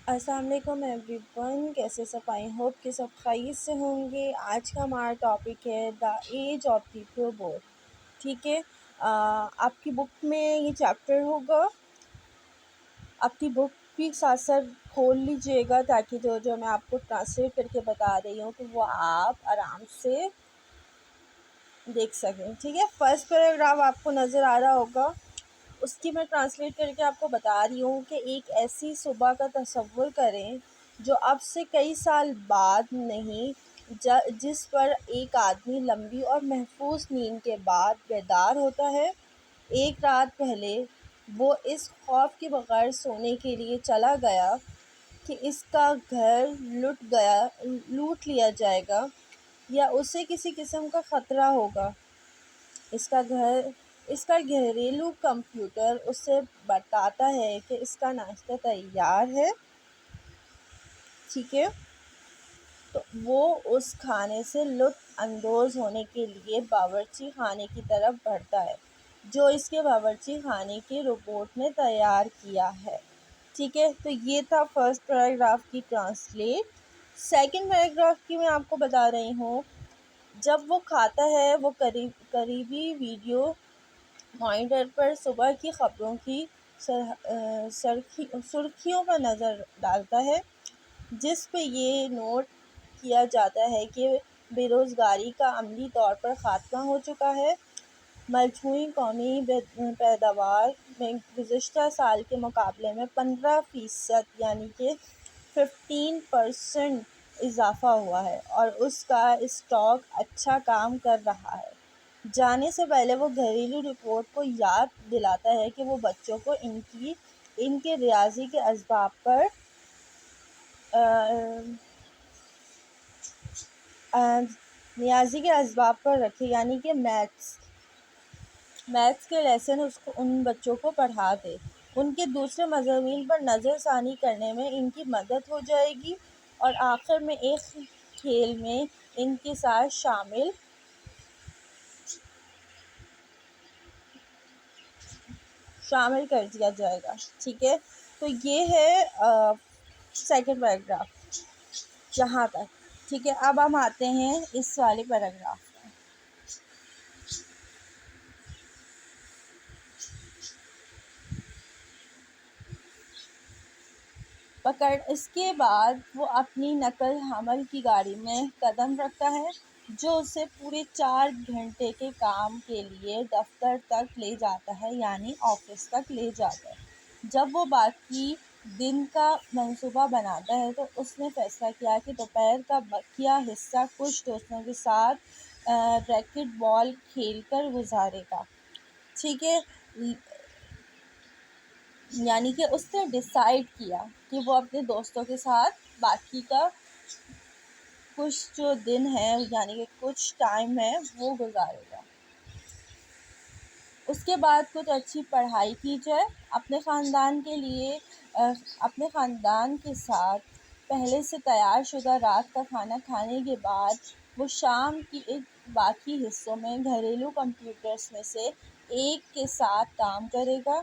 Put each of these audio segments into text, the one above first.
السلام علیکم every one, کیسے سب؟ آئی ہوپ کہ سب خیریت سے ہوں گے۔ آج کا ہمارا ٹاپک ہے دا ایج آف دی روبوٹ۔ ٹھیک ہے، آپ کی بک میں یہ چیپٹر ہوگا، اپنی بک بھی ساتھ ساتھ کھول لیجیے گا تاکہ جو میں آپ کو ٹرانسلیٹ کر کے بتا رہی ہوں تو وہ آپ آرام سے دیکھ سکیں۔ ٹھیک ہے، فرسٹ پیراگراف آپ کو نظر آ رہا ہوگا، اس کی میں ٹرانسلیٹ کر کے آپ کو بتا رہی ہوں کہ ایک ایسی صبح کا تصور کریں جو اب سے کئی سال بعد نہیں، جس پر ایک آدمی لمبی اور محفوظ نیند کے بعد بیدار ہوتا ہے۔ ایک رات پہلے وہ اس خوف کے بغیر سونے کے لیے چلا گیا کہ اس کا گھر لوٹ لیا جائے گا یا اسے کسی قسم کا خطرہ ہوگا۔ اس کا گھریلو کمپیوٹر اسے بتاتا ہے کہ اس کا ناشتہ تیار ہے۔ ٹھیک ہے، تو وہ اس کھانے سے لطف اندوز ہونے کے لیے باورچی خانے کی طرف بڑھتا ہے جو اس کے باورچی خانے کے روبوٹ نے تیار کیا ہے۔ ٹھیک ہے، تو یہ تھا فرسٹ پیراگراف کی ٹرانسلیٹ۔ سیکنڈ پیراگراف کی میں آپ کو بتا رہی ہوں، جب وہ کھاتا ہے وہ قریبی ویڈیو مانیٹر پر صبح کی خبروں کی سرخیوں پر نظر ڈالتا ہے، جس پہ یہ نوٹ کیا جاتا ہے کہ بے روزگاری کا عملی طور پر خاتمہ ہو چکا ہے۔ مجموعی قومی پیداوار میں گزشتہ سال کے مقابلے میں 15% یعنی کہ 15% اضافہ ہوا ہے اور اس کا اسٹاک اچھا کام کر رہا ہے۔ جانے سے پہلے وہ گھریلو رپورٹ کو یاد دلاتا ہے کہ وہ بچوں کو ان کے ریاضی کے اسباب پر رکھے، یعنی کہ میتھس کے لیسن ان بچوں کو پڑھا دے۔ ان کے دوسرے مضامین پر نظر ثانی کرنے میں ان کی مدد ہو جائے گی اور آخر میں ایک کھیل میں ان کے ساتھ شامل کر دیا جائے گا۔ ٹھیک ہے، تو یہ ہے سیکنڈ پیراگراف یہاں تک۔ ٹھیک ہے، اب ہم آتے ہیں اس والے پیراگراف میں۔ اس کے بعد وہ اپنی نقل حمل کی گاڑی میں قدم رکھتا ہے جو اسے پورے 4 گھنٹے کے کام کے لیے دفتر تک لے جاتا ہے، یعنی آفس تک لے جاتا ہے۔ جب وہ باقی دن کا منصوبہ بناتا ہے تو اس نے فیصلہ کیا کہ دوپہر کا بقیہ حصہ کچھ دوستوں کے ساتھ ریکٹ بال کھیل کر گزارے گا۔ ٹھیک ہے، یعنی کہ اس نے ڈیسائیڈ کیا کہ وہ اپنے دوستوں کے ساتھ باقی کا کچھ جو دن ہے یعنی کہ کچھ ٹائم ہے وہ گزارے گا۔ اس کے بعد کچھ اچھی پڑھائی کی جائے۔ اپنے خاندان کے ساتھ پہلے سے تیار شدہ رات کا کھانا کھانے کے بعد وہ شام کی باقی حصوں میں گھریلو کمپیوٹرز میں سے ایک کے ساتھ کام کرے گا،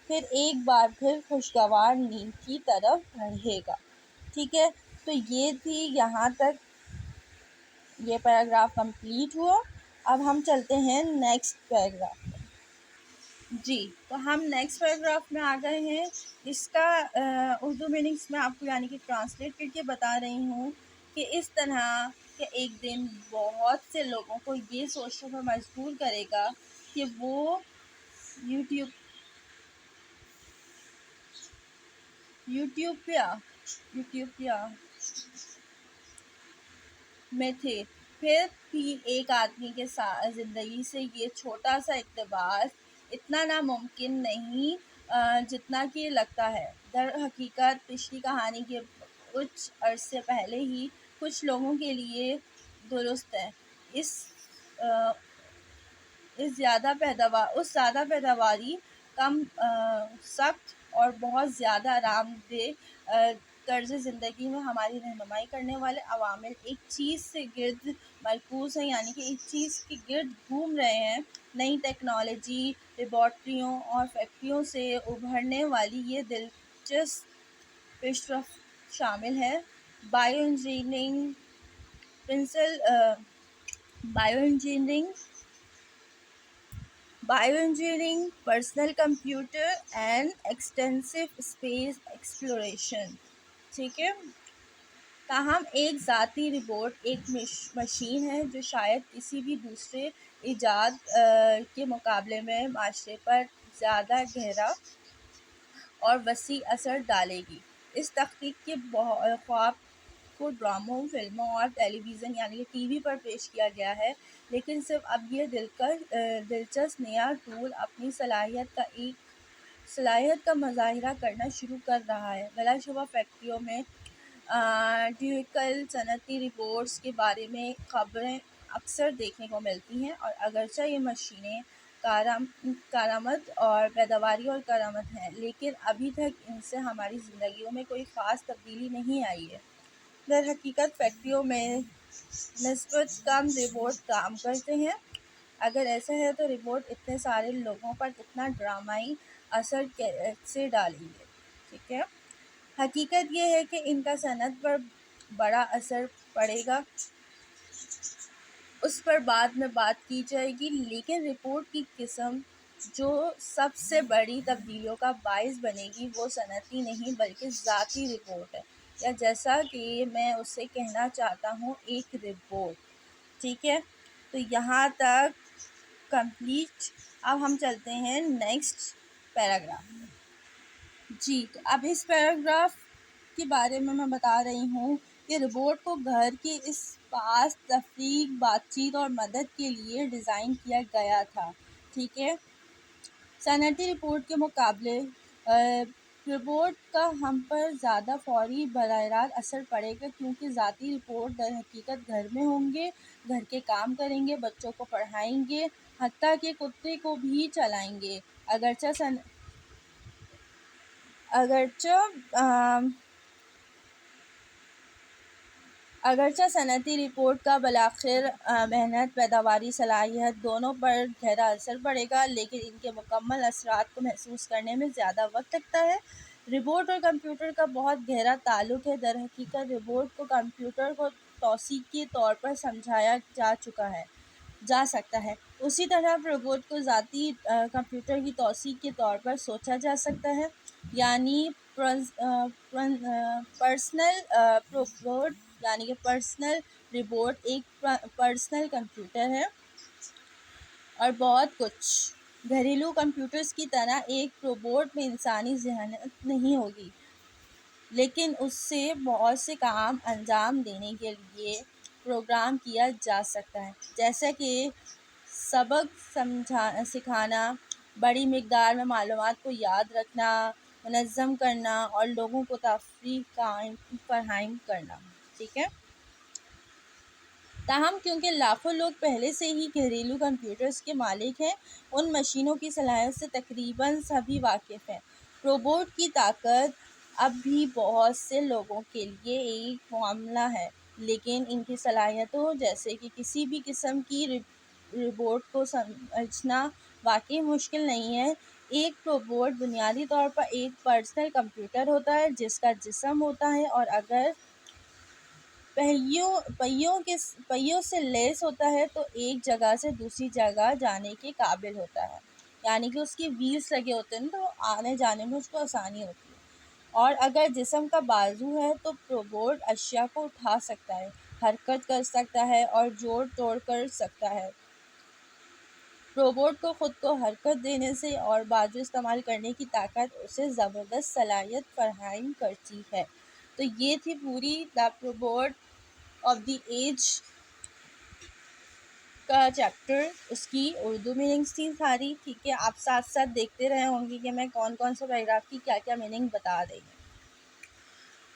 پھر ایک بار پھر خوشگوار نیند کی طرف بڑھے گا۔ ٹھیک ہے، تو یہ تھی یہاں تک یہ پیراگراف کمپلیٹ ہوا۔ اب ہم چلتے ہیں نیکسٹ پیراگراف میں۔ جی، تو ہم نیکسٹ پیراگراف میں آ گئے ہیں۔ اس کا اردو میننگس میں آپ کو یعنی کہ ٹرانسلیٹ کر کے بتا رہی ہوں کہ اس طرح کہ ایک دن بہت سے لوگوں کو یہ سوچنے پر مجبور کرے گا کہ وہ یوٹوپیا میں تھے۔ پھر بھی ایک آدمی کے زندگی سے یہ چھوٹا سا اقتباس اتنا ناممکن نہیں جتنا کہ لگتا ہے۔ در حقیقت پچھلی کہانی کے کچھ عرصے پہلے ہی کچھ لوگوں کے لیے درست ہے۔ اس زیادہ پیداواری، کم سخت اور بہت زیادہ آرام دہ طرز زندگی میں ہماری رہنمائی کرنے والے عوامل ایک چیز سے گرد مرکوز ہیں، یعنی کہ ایک چیز کے گرد گھوم رہے ہیں۔ نئی ٹیکنالوجی، لیبارٹریوں اور فیکٹریوں سے ابھرنے والی یہ دلچسپ پیش رفت شامل ہیں bio engineering bio engineering personal computer and extensive space exploration. ٹھیک ہے. تاہم ایک ذاتی روبوٹ ایک مشین ہے جو شاید کسی بھی دوسرے ایجاد کے مقابلے میں معاشرے پر زیادہ گہرا اور وسیع اثر ڈالے گی. اس تحقیق کے خواب کو ڈراموں، فلموں اور ٹیلی ویژن یعنی کہ ٹی وی پر پیش کیا گیا ہے، لیکن صرف اب یہ دلچسپ نیا ٹول اپنی صلاحیت کا مظاہرہ کرنا شروع کر رہا ہے. بلا شبہ فیکٹریوں میں ڈیجیٹل صنعتی روبوٹس کے بارے میں خبریں اکثر دیکھنے کو ملتی ہیں، اور اگرچہ یہ مشینیں کارآمد اور پیداواری اور کارآمد ہیں، لیکن ابھی تک ان سے ہماری زندگیوں میں کوئی خاص تبدیلی نہیں آئی ہے. در حقیقت فیکٹریوں میں نسبت کم روبوٹ کام کرتے ہیں. اگر ایسا ہے تو روبوٹ اتنے سارے لوگوں پر اتنا ڈرامائی اثر کیسے ڈالیں گے؟ ٹھیک ہے. حقیقت یہ ہے کہ ان کا صنعت پر بڑا اثر پڑے گا، اس پر بعد میں بات کی جائے گی، لیکن رپورٹ کی قسم جو سب سے بڑی تبدیلیوں کا باعث بنے گی وہ صنعتی نہیں بلکہ ذاتی رپورٹ ہے، یا جیسا کہ میں اسے کہنا چاہتا ہوں ایک رپورٹ. ٹھیک ہے. تو یہاں تک کمپلیٹ. اب ہم چلتے ہیں نیکسٹ پیراگراف. جی تو اب اس پیراگراف کے بارے میں بتا رہی ہوں کہ روبوٹ کو گھر کے اس پاس تفریح، بات چیت اور مدد کے لیے ڈیزائن کیا گیا تھا. ٹھیک ہے. صنعتی رپورٹ کے مقابلے روبوٹ کا ہم پر زیادہ فوری براہ راست اثر پڑے گا، کیونکہ ذاتی رپورٹ در حقیقت گھر میں ہوں گے، گھر کے کام کریں گے، بچوں کو پڑھائیں گے، حتیٰ کہ کتے کو بھی چلائیں گے. اگرچہ صنعتی رپورٹ کا بالآخر محنت، پیداواری، صلاحیت دونوں پر گہرا اثر پڑے گا، لیکن ان کے مکمل اثرات کو محسوس کرنے میں زیادہ وقت لگتا ہے. روبوٹ اور کمپیوٹر کا بہت گہرا تعلق ہے. در حقیقت روبوٹ کو کمپیوٹر کو توسیع کے طور پر سمجھا جا سکتا ہے، اسی طرح روبوٹ کو ذاتی کمپیوٹر کی توسیع کے طور پر سوچا جا سکتا ہے. یعنی پرسنل روبوٹ ایک پرسنل کمپیوٹر ہے، اور بہت کچھ گھریلو کمپیوٹرز کی طرح ایک روبوٹ میں انسانی ذہانت نہیں ہوگی، لیکن اس سے بہت سے کام انجام دینے کے لیے پروگرام کیا جا سکتا ہے، جیسے کہ سبق سکھانا، بڑی مقدار میں معلومات کو یاد رکھنا، منظم کرنا اور لوگوں کو تفریح فراہم کرنا. ٹھیک ہے. تاہم کیونکہ لاکھوں لوگ پہلے سے ہی گھریلو کمپیوٹرز کے مالک ہیں، ان مشینوں کی صلاحیت سے تقریباً سبھی واقف ہیں. روبوٹ کی طاقت اب بھی بہت سے لوگوں کے لیے ایک معمہ ہے، لیکن ان کی صلاحیتوں جیسے کہ کسی بھی قسم کی روبوٹ کو سمجھنا واقعی مشکل نہیں ہے. ایک روبوٹ بنیادی طور پر ایک پرسنل کمپیوٹر ہوتا ہے جس کا جسم ہوتا ہے اور اگر پہیوں سے لیس ہوتا ہے تو ایک جگہ سے دوسری جگہ جانے کے قابل ہوتا ہے. یعنی کہ اس کی ویلز لگے ہوتے ہیں تو آنے جانے میں اس کو آسانی ہوتی ہے. اور اگر جسم کا بازو ہے تو روبوٹ اشیاء کو اٹھا سکتا ہے، حرکت کر سکتا ہے اور جوڑ توڑ کر سکتا ہے. روبوٹ کو خود کو حرکت دینے سے اور بازو استعمال کرنے کی طاقت اسے زبردست صلاحیت فراہم کرتی ہے. تو یہ تھی پوری دا روبوٹ آف دی ایج کا چیپٹر، اس کی اردو میننگس تھی ساری. ٹھیک ہے. آپ ساتھ ساتھ دیکھتے رہے ہوں گے کہ میں کون کون سے پیراگراف کی کیا کیا میننگ بتا رہی ہوں.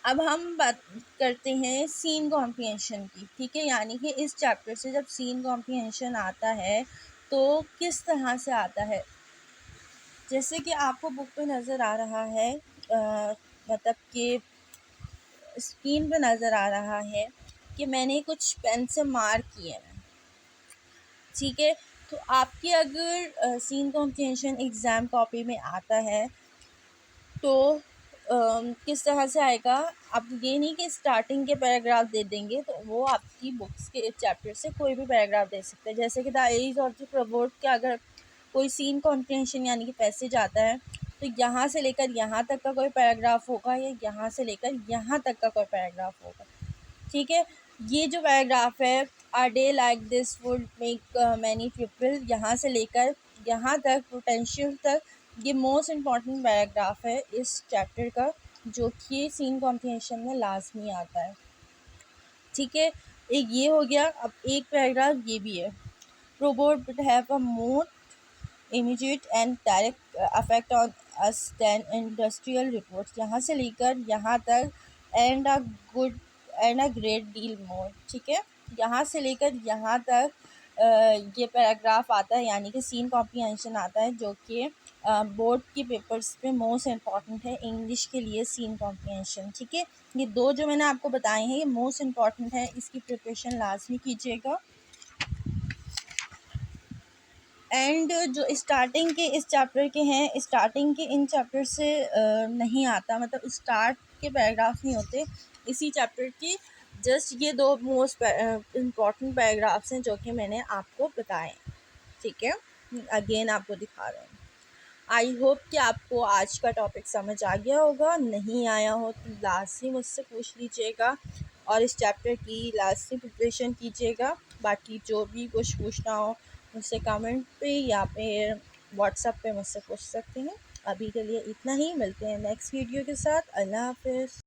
اب ہم بات کرتے ہیں سین کمپریہنشن کی. ٹھیک ہے. یعنی کہ اس چیپٹر سے جب سین کمپریہنشن آتا ہے تو کس طرح سے آتا ہے. جیسے کہ آپ کو بک پہ نظر آ رہا ہے، مطلب کہ اسکرین پہ نظر آ رہا ہے کہ میں نے کچھ پین سے مارک کیے ہیں. ٹھیک ہے. تو آپ کی اگر سین کمپریہنشن ایگزام کاپی میں آتا ہے تو کس طرح سے آئے گا، آپ یہ نہیں کہ اسٹارٹنگ کے پیراگراف دے دیں گے، تو وہ آپ کی بکس کے چیپٹر سے کوئی بھی پیراگراف دے سکتے ہیں. جیسے کہ دا ایج آف دی پروورب کے اگر کوئی سین کمپریہنشن یعنی کہ پیسج آتا ہے تو یہاں سے لے کر یہاں تک کا کوئی پیراگراف ہوگا یا یہاں سے لے کر یہاں تک کا کوئی پیراگراف ہوگا. ٹھیک ہے، یہ جو پیراگراف ہے a day like this would make many people, یہاں سے لے کر یہاں تک پوٹینشیل تک، یہ موسٹ امپورٹنٹ پیراگراف ہے اس چیپٹر کا، جو کہ سین کمپریہنشن میں لازمی آتا ہے. ٹھیک ہے، ایک یہ ہو گیا. اب ایک پیراگراف یہ بھی ہے، proverb would have a more immediate and direct effect on us than industrial reports. یہاں سے لے کر یہاں تک and a good and a great deal more. ٹھیک ہے، یہاں سے لے کر یہاں تک یہ پیراگراف آتا ہے، یعنی کہ سین کمپریہنشن آتا ہے، جو کہ بورڈ کے پیپرز پہ موسٹ امپورٹنٹ ہے انگلش کے لیے سین کمپریہنشن. ٹھیک ہے، یہ دو جو میں نے آپ کو بتائے ہیں یہ موسٹ امپورٹنٹ ہے، اس کی پریپریشن لازمی کیجیے گا. اینڈ جو اسٹارٹنگ کے اس چیپٹر کے ہیں، اسٹارٹنگ کے ان چیپٹر سے نہیں آتا، مطلب اسٹارٹ کے پیراگراف نہیں ہوتے اسی چیپٹر کی. جسٹ یہ دو موسٹ امپورٹنٹ پیراگرافس ہیں جو کہ میں نے آپ کو بتائے. ٹھیک ہے، اگین آپ کو دکھا رہے ہیں. آئی ہوپ کہ آپ کو آج کا ٹاپک سمجھ آ گیا ہوگا. نہیں آیا ہو تو لازمی مجھ سے پوچھ لیجیے گا اور اس چیپٹر کی لازمی پریپریشن کیجیے گا. باقی جو بھی کچھ پوچھنا ہو مجھ سے کمنٹ پہ یا پھر واٹس ایپ پہ مجھ سے پوچھ سکتے ہیں. ابھی کے لیے اتنا ہی، ملتے ہیں نیکسٹ ویڈیو کے ساتھ. اللہ حافظ.